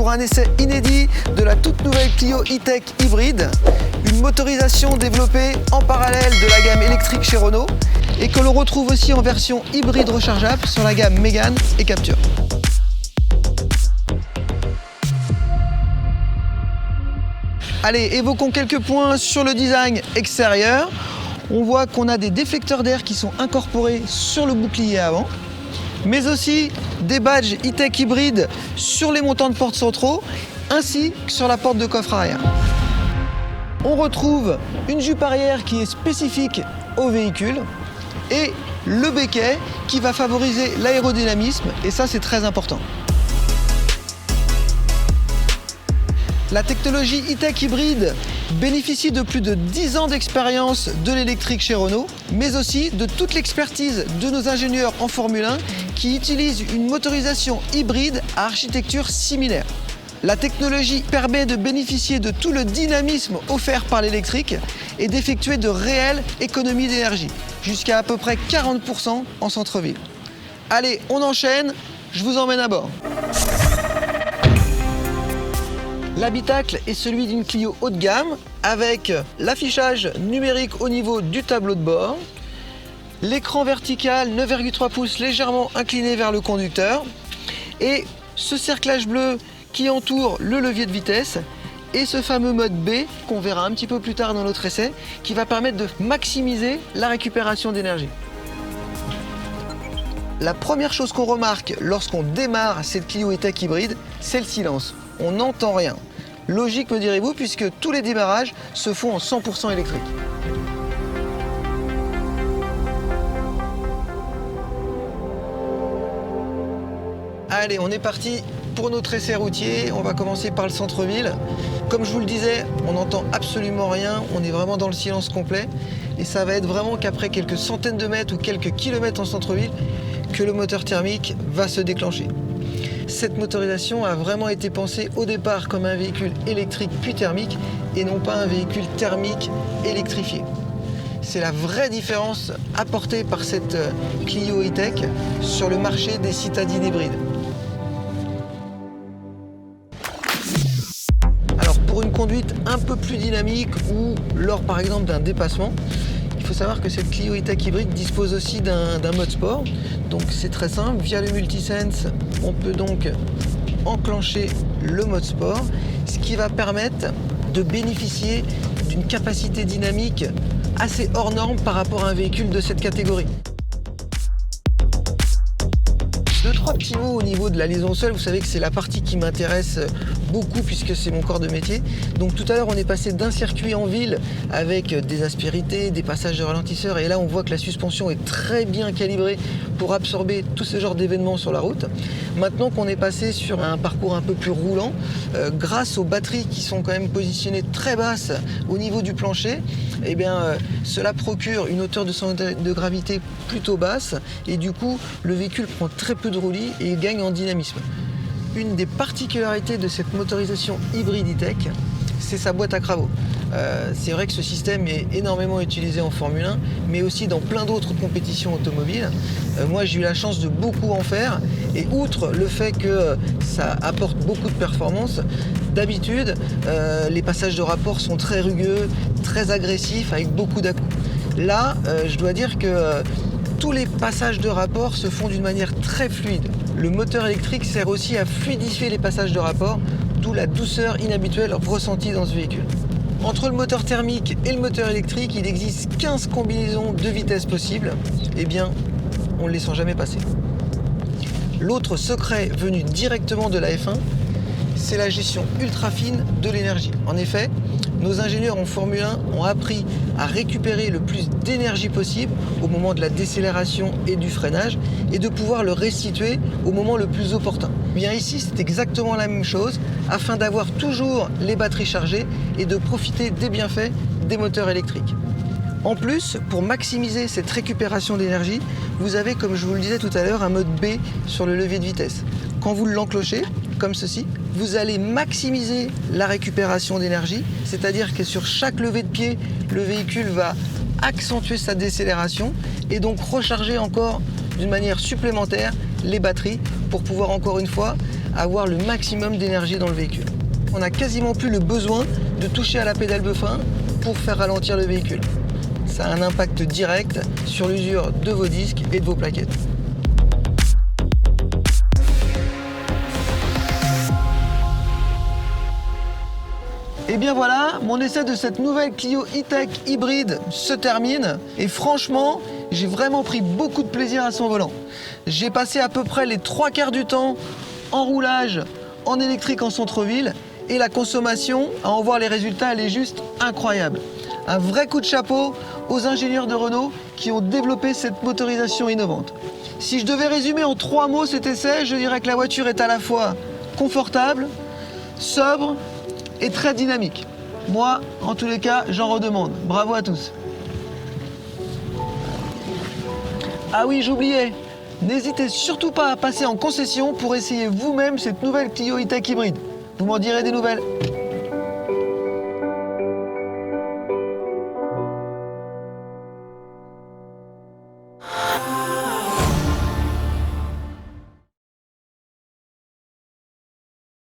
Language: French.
pour un essai inédit de la toute nouvelle Clio E-Tech hybride, une motorisation développée en parallèle de la gamme électrique chez Renault et que l'on retrouve aussi en version hybride rechargeable sur la gamme Mégane et Captur. Allez, évoquons quelques points sur le design extérieur. On voit qu'on a des déflecteurs d'air qui sont incorporés sur le bouclier avant, mais aussi des badges E-Tech hybride sur les montants de portes centraux, ainsi que sur la porte de coffre arrière. On retrouve une jupe arrière qui est spécifique au véhicule et le béquet qui va favoriser l'aérodynamisme, et ça c'est très important. La technologie E-Tech hybride bénéficie de plus de 10 ans d'expérience de l'électrique chez Renault, mais aussi de toute l'expertise de nos ingénieurs en Formule 1 qui utilisent une motorisation hybride à architecture similaire. La technologie permet de bénéficier de tout le dynamisme offert par l'électrique et d'effectuer de réelles économies d'énergie, jusqu'à peu près 40% en centre-ville. Allez, on enchaîne, je vous emmène à bord. L'habitacle est celui d'une Clio haut de gamme avec l'affichage numérique au niveau du tableau de bord, l'écran vertical 9,3 pouces légèrement incliné vers le conducteur et ce cerclage bleu qui entoure le levier de vitesse et ce fameux mode B qu'on verra un petit peu plus tard dans notre essai qui va permettre de maximiser la récupération d'énergie. La première chose qu'on remarque lorsqu'on démarre cette Clio E-Tech hybride, c'est le silence. On n'entend rien. Logique, me direz-vous, puisque tous les démarrages se font en 100% électrique. Allez, on est parti pour notre essai routier. On va commencer par le centre-ville. Comme je vous le disais, on n'entend absolument rien. On est vraiment dans le silence complet. Et ça va être vraiment qu'après quelques centaines de mètres ou quelques kilomètres en centre-ville que le moteur thermique va se déclencher. Cette motorisation a vraiment été pensée au départ comme un véhicule électrique puis thermique et non pas un véhicule thermique électrifié. C'est la vraie différence apportée par cette Clio E-Tech sur le marché des citadines hybrides. Alors pour une conduite un peu plus dynamique ou lors par exemple d'un dépassement, il faut savoir que cette Clio E-Tech hybride dispose aussi d'un mode sport. Donc c'est très simple, via le Multisense, on peut donc enclencher le mode sport, ce qui va permettre de bénéficier d'une capacité dynamique assez hors norme par rapport à un véhicule de cette catégorie. Deux, trois petits mots au niveau de la liaison au sol. Vous savez que c'est la partie qui m'intéresse beaucoup puisque c'est mon corps de métier. Donc tout à l'heure on est passé d'un circuit en ville avec des aspérités, des passages de ralentisseurs et là on voit que la suspension est très bien calibrée pour absorber tout ce genre d'événements sur la route. Maintenant qu'on est passé sur un parcours un peu plus roulant, grâce aux batteries qui sont quand même positionnées très basses au niveau du plancher, eh bien, cela procure une hauteur de centre de gravité plutôt basse et du coup le véhicule prend très peu de roulis et gagne en dynamisme. Une des particularités de cette motorisation hybride E-Tech, c'est sa boîte à cravaud. C'est vrai que ce système est énormément utilisé en Formule 1, mais aussi dans plein d'autres compétitions automobiles. Moi, j'ai eu la chance de beaucoup en faire, et outre le fait que ça apporte beaucoup de performance, d'habitude, les passages de rapport sont très rugueux, très agressifs, avec beaucoup d'à-coups. Là, je dois dire que tous les passages de rapport se font d'une manière très fluide. Le moteur électrique sert aussi à fluidifier les passages de rapport, d'où la douceur inhabituelle ressentie dans ce véhicule. Entre le moteur thermique et le moteur électrique, il existe 15 combinaisons de vitesse possibles. Eh bien, on ne les sent jamais passer. L'autre secret venu directement de la F1, c'est la gestion ultra fine de l'énergie. En effet, nos ingénieurs en Formule 1 ont appris à récupérer le plus d'énergie possible au moment de la décélération et du freinage et de pouvoir le restituer au moment le plus opportun. Bien ici, c'est exactement la même chose afin d'avoir toujours les batteries chargées et de profiter des bienfaits des moteurs électriques. En plus, pour maximiser cette récupération d'énergie, vous avez, comme je vous le disais tout à l'heure, un mode B sur le levier de vitesse. Quand vous l'enclochez, comme ceci, vous allez maximiser la récupération d'énergie, c'est-à-dire que sur chaque lever de pied, le véhicule va accentuer sa décélération et donc recharger encore d'une manière supplémentaire les batteries pour pouvoir encore une fois avoir le maximum d'énergie dans le véhicule. On n'a quasiment plus le besoin de toucher à la pédale de frein pour faire ralentir le véhicule. Ça a un impact direct sur l'usure de vos disques et de vos plaquettes. Et bien voilà, mon essai de cette nouvelle Clio E-Tech hybride se termine. Et franchement, j'ai vraiment pris beaucoup de plaisir à son volant. J'ai passé à peu près les 3/4 du temps en roulage, en électrique en centre-ville. Et la consommation, à en voir les résultats, elle est juste incroyable. Un vrai coup de chapeau aux ingénieurs de Renault qui ont développé cette motorisation innovante. Si je devais résumer en 3 mots cet essai, je dirais que la voiture est à la fois confortable, sobre et très dynamique. Moi, en tous les cas, j'en redemande. Bravo à tous. Ah oui, j'oubliais. N'hésitez surtout pas à passer en concession pour essayer vous-même cette nouvelle Clio E-Tech hybride. Vous m'en direz des nouvelles.